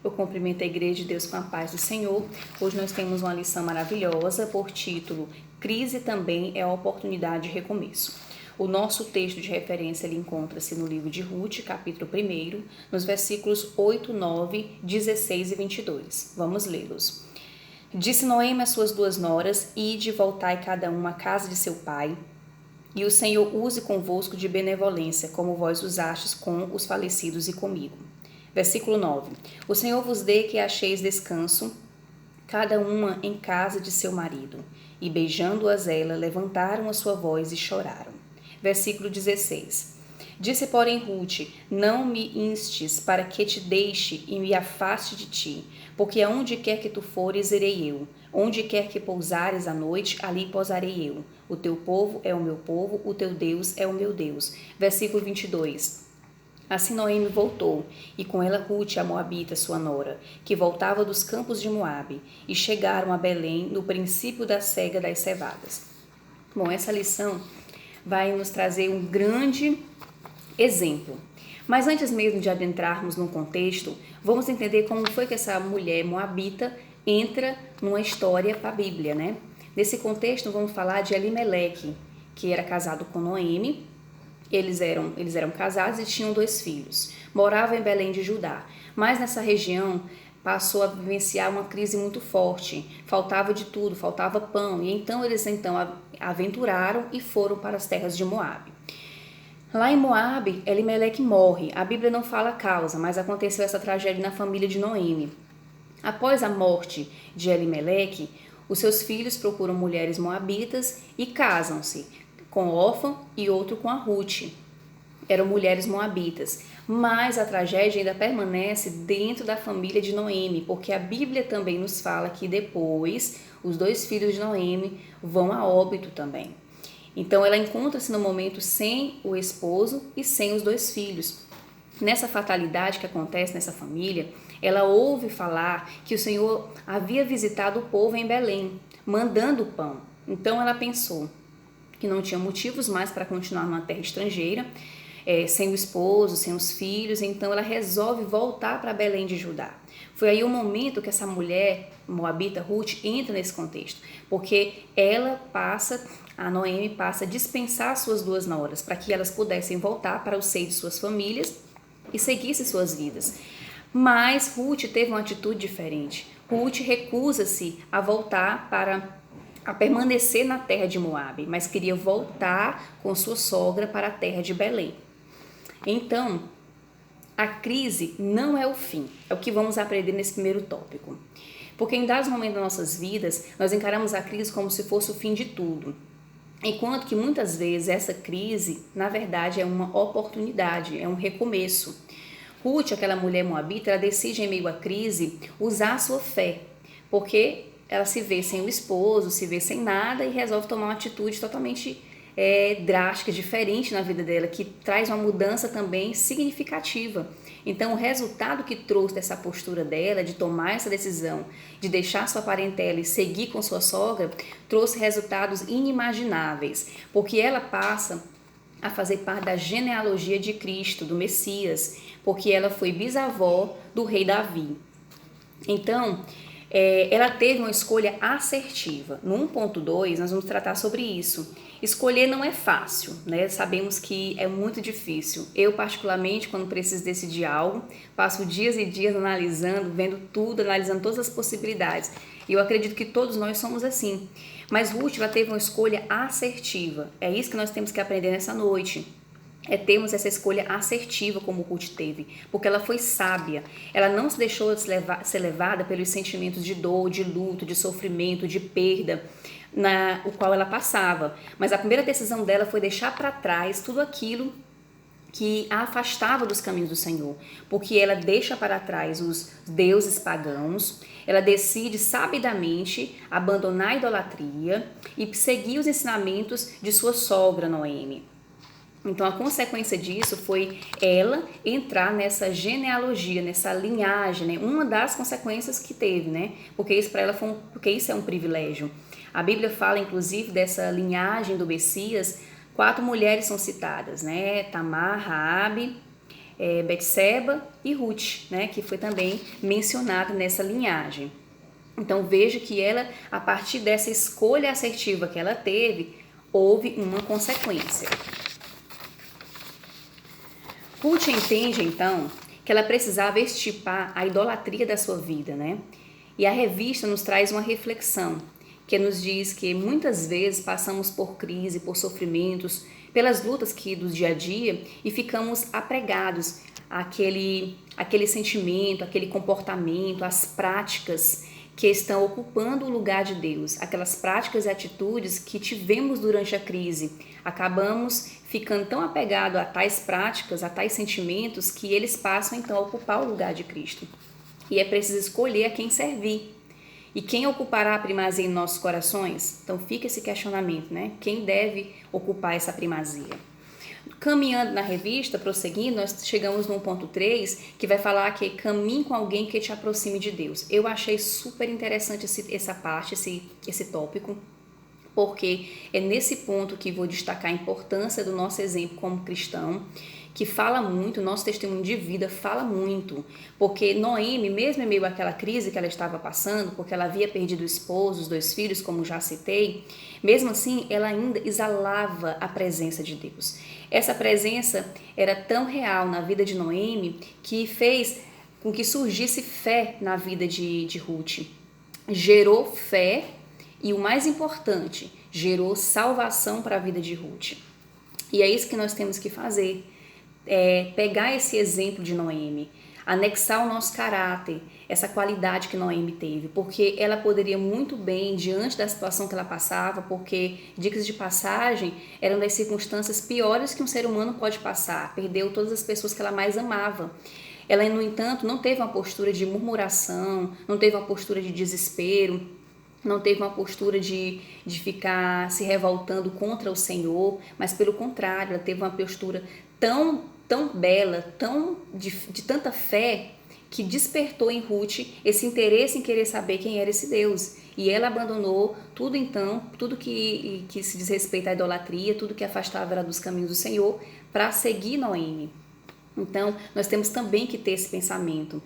Eu cumprimento a Igreja de Deus com a paz do Senhor. Hoje nós temos uma lição maravilhosa por título Crise também é a oportunidade de recomeço. O nosso texto de referência ele encontra-se no livro de Ruth, capítulo 1, nos versículos 8, 9, 16 e 22. Vamos lê-los. Disse Noemi às suas 2 noras, ide, voltai cada uma à casa de seu pai, e o Senhor use convosco de benevolência, como vós usastes com os falecidos e comigo. Versículo 9. O Senhor vos dê que acheis descanso, cada uma em casa de seu marido. E beijando-as ela, levantaram a sua voz e choraram. Versículo 16. Disse, porém, Ruth, não me instes para que te deixe e me afaste de ti, porque aonde quer que tu fores, irei eu. Onde quer que pousares à noite, ali pousarei eu. O teu povo é o meu povo, o teu Deus é o meu Deus. Versículo 22. Assim Noemi voltou, e com ela Ruth, a moabita, sua nora, que voltava dos campos de Moabe, e chegaram a Belém no princípio da cega das cevadas. Bom, essa lição vai nos trazer um grande exemplo. Mas antes mesmo de adentrarmos no contexto, vamos entender como foi que essa mulher moabita entra numa história para a Bíblia, né? Nesse contexto, vamos falar de Elimeleque, que era casado com Noemi. Eles eram casados e tinham 2 filhos. Moravam em Belém de Judá, mas nessa região passou a vivenciar uma crise muito forte. Faltava de tudo, faltava pão. E então eles aventuraram e foram para as terras de Moabe. Lá em Moabe, Elimeleque morre. A Bíblia não fala a causa, mas aconteceu essa tragédia na família de Noemi. Após a morte de Elimeleque, os seus filhos procuram mulheres moabitas e casam-se com Orfa e outro com a Ruth. Eram mulheres moabitas, mas a tragédia ainda permanece dentro da família de Noemi, porque a Bíblia também nos fala que depois os 2 filhos de Noemi vão a óbito também. Então ela encontra-se no momento sem o esposo e sem os 2 filhos. Nessa fatalidade que acontece nessa família, ela ouve falar que o Senhor havia visitado o povo em Belém, mandando pão. Então ela pensou que não tinha motivos mais para continuar numa terra estrangeira, sem o esposo, sem os filhos, então ela resolve voltar para Belém de Judá. Foi aí o momento que essa mulher moabita, Ruth, entra nesse contexto, porque a Noemi passa a dispensar suas 2 noras, para que elas pudessem voltar para o seio de suas famílias e seguissem suas vidas. Mas Ruth teve uma atitude diferente. Ruth recusa-se a voltar a permanecer na terra de Moabe, mas queria voltar com sua sogra para a terra de Belém. Então, a crise não é o fim, é o que vamos aprender nesse primeiro tópico. Porque em dados momentos das nossas vidas, nós encaramos a crise como se fosse o fim de tudo. Enquanto que muitas vezes essa crise, na verdade, é uma oportunidade, é um recomeço. Ruth, aquela mulher moabita, ela decide em meio à crise usar a sua fé, porque ela se vê sem o esposo, se vê sem nada e resolve tomar uma atitude totalmente drástica, diferente na vida dela, que traz uma mudança também significativa. Então, o resultado que trouxe dessa postura dela, de tomar essa decisão, de deixar sua parentela e seguir com sua sogra, trouxe resultados inimagináveis, porque ela passa a fazer parte da genealogia de Cristo, do Messias, porque ela foi bisavó do rei Davi. Então, ela teve uma escolha assertiva. No 1.2, nós vamos tratar sobre isso. Escolher não é fácil, né? Sabemos que é muito difícil. Eu, particularmente, quando preciso decidir algo, passo dias e dias analisando, vendo tudo, analisando todas as possibilidades. E eu acredito que todos nós somos assim. Mas Ruth, ela teve uma escolha assertiva. É isso que nós temos que aprender nessa noite. Termos essa escolha assertiva como Ruth teve, porque ela foi sábia, ela não se deixou ser levada pelos sentimentos de dor, de luto, de sofrimento, de perda, o qual ela passava, mas a primeira decisão dela foi deixar para trás tudo aquilo que a afastava dos caminhos do Senhor, porque ela deixa para trás os deuses pagãos, ela decide sabidamente abandonar a idolatria e seguir os ensinamentos de sua sogra Noemi. Então, a consequência disso foi ela entrar nessa genealogia, nessa linhagem, né? Uma das consequências que teve, né? Porque isso para ela porque isso é um privilégio. A Bíblia fala, inclusive, dessa linhagem do Messias, 4 mulheres são citadas, né? Tamar, Raabe, Betseba e Ruth, né, que foi também mencionada nessa linhagem. Então veja que ela, a partir dessa escolha assertiva que ela teve, houve uma consequência. Ruth entende então que ela precisava extirpar a idolatria da sua vida, né? E a revista nos traz uma reflexão que nos diz que muitas vezes passamos por crise, por sofrimentos, pelas lutas do dia a dia e ficamos apregados àquele sentimento, àquele comportamento, às práticas que estão ocupando o lugar de Deus, aquelas práticas e atitudes que tivemos durante a crise. Acabamos ficando tão apegados a tais práticas, a tais sentimentos, que eles passam então a ocupar o lugar de Cristo. E é preciso escolher a quem servir. E quem ocupará a primazia em nossos corações? Então fica esse questionamento, né? Quem deve ocupar essa primazia? Caminhando na revista, prosseguindo, nós chegamos no ponto 3, que vai falar que caminhe com alguém que te aproxime de Deus. Eu achei super interessante essa parte, esse tópico, porque é nesse ponto que vou destacar a importância do nosso exemplo como cristão, que fala muito, nosso testemunho de vida fala muito, porque Noemi, mesmo em meio àquela crise que ela estava passando, porque ela havia perdido o esposo, os 2 filhos, como já citei, mesmo assim ela ainda exalava a presença de Deus. Essa presença era tão real na vida de Noemi que fez com que surgisse fé na vida de Ruth. Gerou fé e, o mais importante, gerou salvação para a vida de Ruth. E é isso que nós temos que fazer. Pegar esse exemplo de Noemi, anexar o nosso caráter, essa qualidade que Noemi teve, porque ela poderia muito bem, diante da situação que ela passava, porque, dicas de passagem, eram das circunstâncias piores que um ser humano pode passar, perdeu todas as pessoas que ela mais amava. Ela, no entanto, não teve uma postura de murmuração, não teve uma postura de desespero, não teve uma postura de ficar se revoltando contra o Senhor, mas pelo contrário, ela teve uma postura tão bela, de tanta fé, que despertou em Ruth esse interesse em querer saber quem era esse Deus. E ela abandonou tudo então, tudo que se diz respeito à idolatria, tudo que afastava ela dos caminhos do Senhor, para seguir Noemi. Então, nós temos também que ter esse pensamento.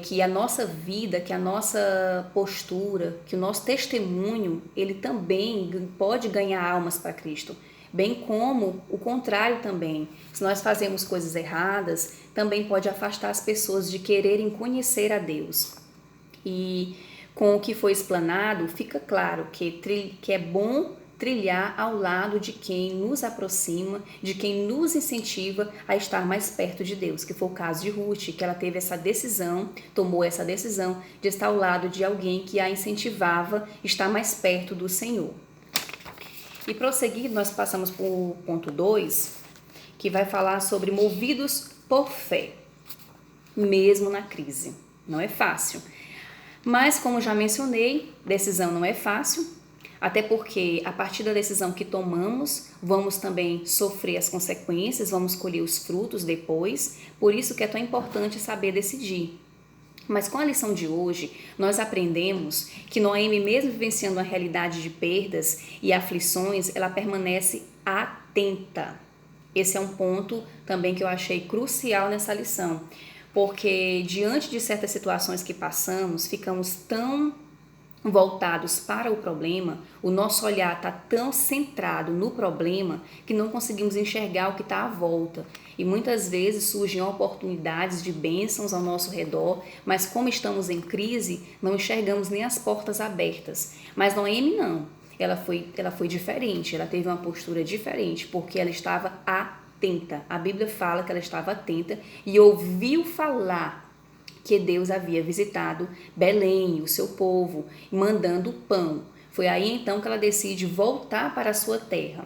Que a nossa vida, que a nossa postura, que o nosso testemunho, ele também pode ganhar almas para Cristo, bem como o contrário também. Se nós fazemos coisas erradas, também pode afastar as pessoas de quererem conhecer a Deus. E com o que foi explanado, fica claro que é bom trilhar ao lado de quem nos aproxima, de quem nos incentiva a estar mais perto de Deus, que foi o caso de Ruth, que ela teve essa decisão, tomou essa decisão de estar ao lado de alguém que a incentivava a estar mais perto do Senhor. E prosseguindo, nós passamos para o ponto 2, que vai falar sobre movidos por fé, mesmo na crise. Não é fácil, mas como já mencionei, decisão não é fácil, até porque a partir da decisão que tomamos, vamos também sofrer as consequências, vamos colher os frutos depois, por isso que é tão importante saber decidir. Mas com a lição de hoje, nós aprendemos que Noemi, mesmo vivenciando uma realidade de perdas e aflições, ela permanece atenta. Esse é um ponto também que eu achei crucial nessa lição, porque diante de certas situações que passamos, ficamos tão voltados para o problema, o nosso olhar está tão centrado no problema que não conseguimos enxergar o que está à volta. E muitas vezes surgem oportunidades de bênçãos ao nosso redor, mas como estamos em crise, não enxergamos nem as portas abertas. Mas Noemi não, ela foi diferente, ela teve uma postura diferente, porque ela estava atenta. A Bíblia fala que ela estava atenta e ouviu falar que Deus havia visitado Belém, o seu povo, mandando pão. Foi aí então que ela decide voltar para a sua terra.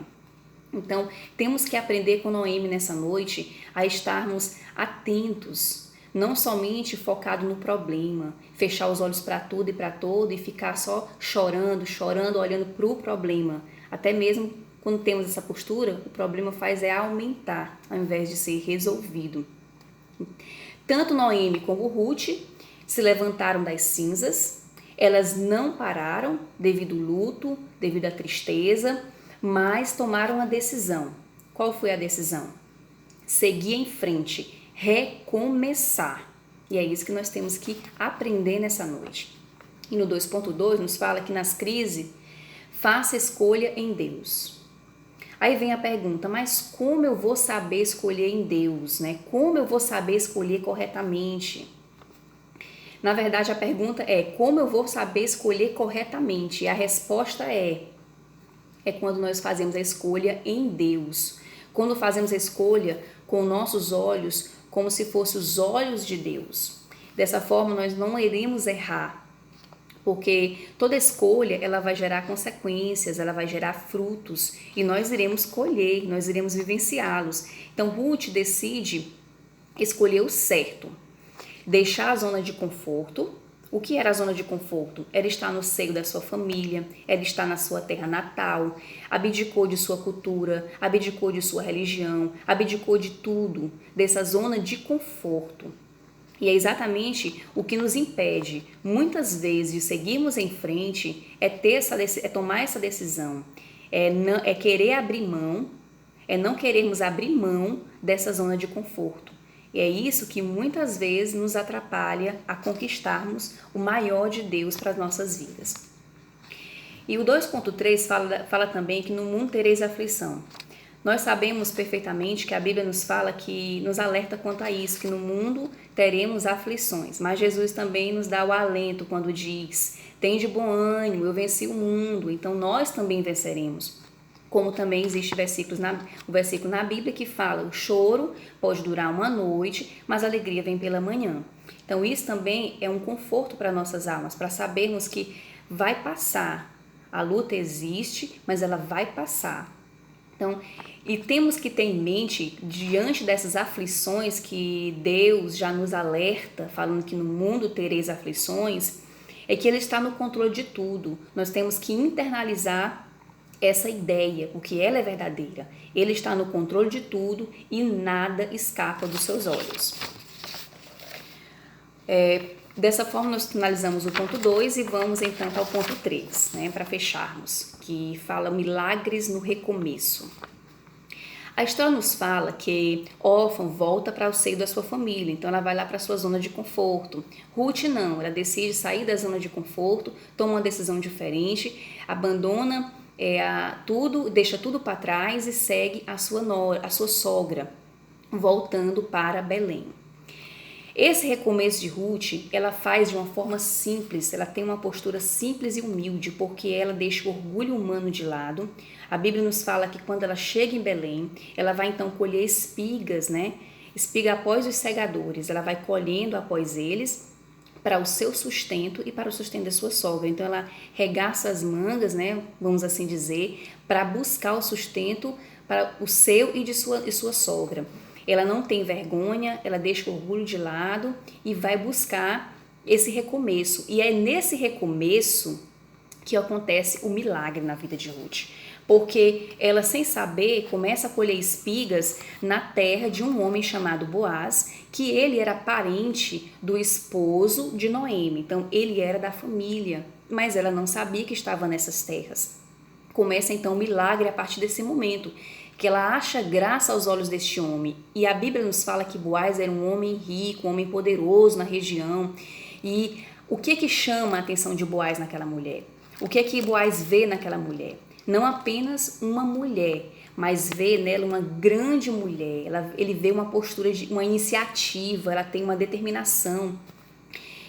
Então, temos que aprender com Noemi nessa noite a estarmos atentos, não somente focado no problema, fechar os olhos para tudo e para todo e ficar só chorando, olhando para o problema. Até mesmo quando temos essa postura, o problema faz aumentar, ao invés de ser resolvido. Tanto Noemi como Ruth se levantaram das cinzas, elas não pararam devido ao luto, devido à tristeza, mas tomaram a decisão. Qual foi a decisão? Seguir em frente, recomeçar. E é isso que nós temos que aprender nessa noite. E no 2.2 nos fala que nas crises, faça escolha em Deus. Aí vem a pergunta, mas como eu vou saber escolher em Deus, né? Como eu vou saber escolher corretamente? Na verdade, a pergunta é, como eu vou saber escolher corretamente? E a resposta é quando nós fazemos a escolha em Deus. Quando fazemos a escolha com nossos olhos, como se fossem os olhos de Deus. Dessa forma, nós não iremos errar. Porque toda escolha, ela vai gerar consequências, ela vai gerar frutos e nós iremos colher, nós iremos vivenciá-los. Então, Ruth decide escolher o certo, deixar a zona de conforto. O que era a zona de conforto? Era estar no seio da sua família, era estar na sua terra natal, abdicou de sua cultura, abdicou de sua religião, abdicou de tudo, dessa zona de conforto. E é exatamente o que nos impede, muitas vezes, de seguirmos em frente, é tomar essa decisão, é querer abrir mão, é não querermos abrir mão dessa zona de conforto. E é isso que muitas vezes nos atrapalha a conquistarmos o maior de Deus para as nossas vidas. E o 2.3 fala também que no mundo tereis aflição. Nós sabemos perfeitamente que a Bíblia nos fala, que nos alerta quanto a isso, que no mundo teremos aflições. Mas Jesus também nos dá o alento quando diz, tende bom ânimo, eu venci o mundo, então nós também venceremos. Como também existe um versículo na Bíblia que fala, o choro pode durar uma noite, mas a alegria vem pela manhã. Então isso também é um conforto para nossas almas, para sabermos que vai passar. A luta existe, mas ela vai passar. Então, e temos que ter em mente, diante dessas aflições que Deus já nos alerta, falando que no mundo tereis aflições, é que Ele está no controle de tudo. Nós temos que internalizar essa ideia, porque ela é verdadeira. Ele está no controle de tudo e nada escapa dos seus olhos. Dessa forma, nós finalizamos o ponto 2 e vamos então ao ponto 3, né, para fecharmos, que fala milagres no recomeço. A história nos fala que órfã volta para o seio da sua família, então ela vai lá para a sua zona de conforto. Ruth não, ela decide sair da zona de conforto, toma uma decisão diferente, abandona tudo, deixa tudo para trás e segue a sua sogra, voltando para Belém. Esse recomeço de Ruth, ela faz de uma forma simples, ela tem uma postura simples e humilde, porque ela deixa o orgulho humano de lado. A Bíblia nos fala que quando ela chega em Belém, ela vai então colher espigas, né? Espiga após os segadores, ela vai colhendo após eles para o seu sustento e para o sustento da sua sogra. Então ela regaça as mangas, né? Vamos assim dizer, para buscar o sustento para o seu e de sua sogra. Ela não tem vergonha, ela deixa o orgulho de lado e vai buscar esse recomeço. E é nesse recomeço que acontece o milagre na vida de Ruth. Porque ela, sem saber, começa a colher espigas na terra de um homem chamado Boaz, que ele era parente do esposo de Noemi. Então, ele era da família, mas ela não sabia que estava nessas terras. Começa então o milagre a partir desse momento, que ela acha graça aos olhos deste homem. E a Bíblia nos fala que Boaz era um homem rico, um homem poderoso na região. E o que chama a atenção de Boaz naquela mulher? O que Boaz vê naquela mulher? Não apenas uma mulher, mas vê nela uma grande mulher. Ele vê uma postura, uma iniciativa, ela tem uma determinação.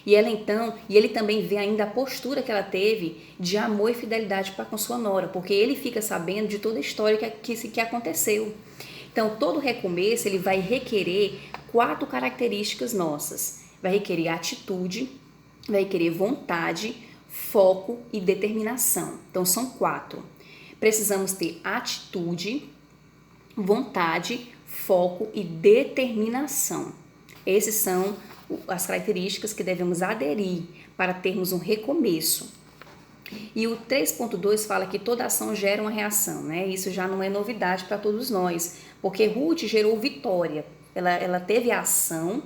E ele também vê ainda a postura que ela teve de amor e fidelidade para com sua nora, porque ele fica sabendo de toda a história que aconteceu. Então, todo recomeço ele vai requerer 4 características nossas. Vai requerer atitude, vai requerer vontade, foco e determinação. Então, são 4. Precisamos ter atitude, vontade, foco e determinação. Esses são as características que devemos aderir para termos um recomeço. E o 3.2 fala que toda ação gera uma reação, né? Isso já não é novidade para todos nós, porque Ruth gerou vitória. Ela teve a ação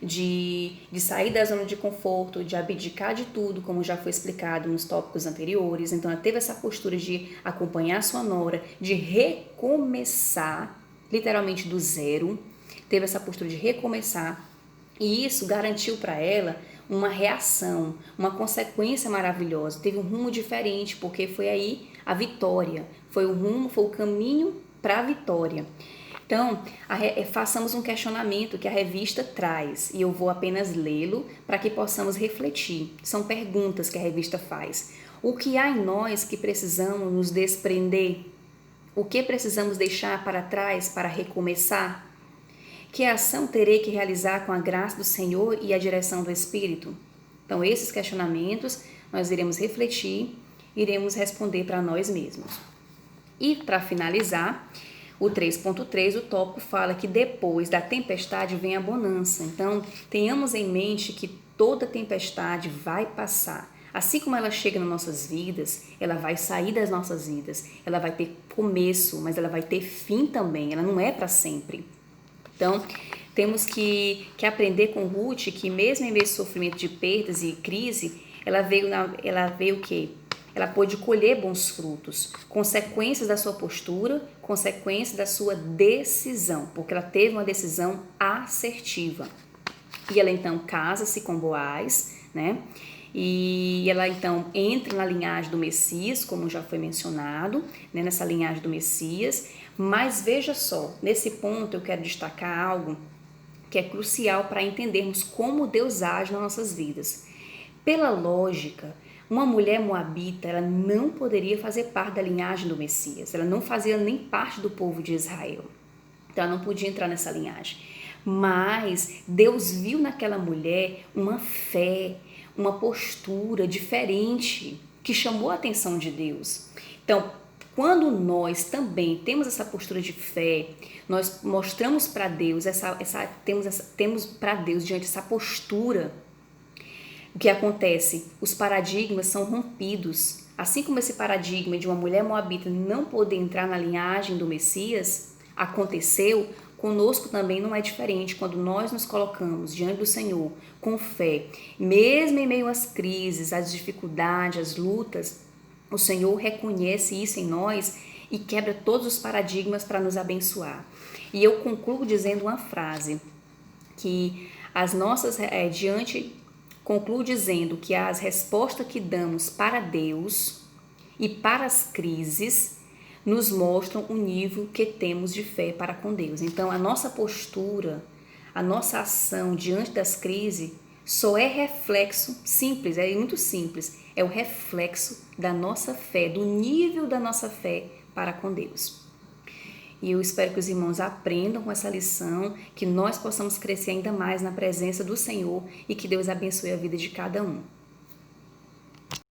de sair da zona de conforto, de abdicar de tudo, como já foi explicado nos tópicos anteriores. Então ela teve essa postura de acompanhar sua nora, de recomeçar, literalmente do zero, teve essa postura de recomeçar, e isso garantiu para ela uma reação, uma consequência maravilhosa, teve um rumo diferente, porque foi aí a vitória, foi o rumo, foi o caminho para a vitória. Então, façamos um questionamento que a revista traz, e eu vou apenas lê-lo para que possamos refletir. São perguntas que a revista faz. O que há em nós que precisamos nos desprender? O que precisamos deixar para trás para recomeçar? Que ação terei que realizar com a graça do Senhor e a direção do Espírito? Então, esses questionamentos nós iremos refletir, iremos responder para nós mesmos. E para finalizar, o 3.3, o tópico fala que depois da tempestade vem a bonança. Então, tenhamos em mente que toda tempestade vai passar. Assim como ela chega nas nossas vidas, ela vai sair das nossas vidas. Ela vai ter começo, mas ela vai ter fim também. Ela não é para sempre. Então, temos que aprender com Ruth que mesmo em meio ao sofrimento de perdas e crise, ela veio o quê? Ela pôde colher bons frutos, consequências da sua postura, consequências da sua decisão, porque ela teve uma decisão assertiva. E ela então casa-se com Boaz, né? E ela então entra na linhagem do Messias, como já foi mencionado, né? Nessa linhagem do Messias. Mas veja só, nesse ponto eu quero destacar algo que é crucial para entendermos como Deus age nas nossas vidas. Pela lógica, uma mulher moabita, ela não poderia fazer parte da linhagem do Messias, ela não fazia nem parte do povo de Israel, então ela não podia entrar nessa linhagem. Mas Deus viu naquela mulher uma fé, uma postura diferente que chamou a atenção de Deus. Então, quando nós também temos essa postura de fé, nós mostramos para Deus, temos para Deus diante essa postura, o que acontece? Os paradigmas são rompidos. Assim como esse paradigma de uma mulher moabita não poder entrar na linhagem do Messias aconteceu, conosco também não é diferente. Quando nós nos colocamos diante do Senhor com fé, mesmo em meio às crises, às dificuldades, às lutas, o Senhor reconhece isso em nós e quebra todos os paradigmas para nos abençoar. E eu concluo dizendo uma frase que concluo dizendo que as respostas que damos para Deus e para as crises nos mostram o nível que temos de fé para com Deus. Então, a nossa postura, a nossa ação diante das crises só é reflexo simples, é muito simples, é o reflexo da nossa fé, do nível da nossa fé para com Deus. E eu espero que os irmãos aprendam com essa lição, que nós possamos crescer ainda mais na presença do Senhor e que Deus abençoe a vida de cada um.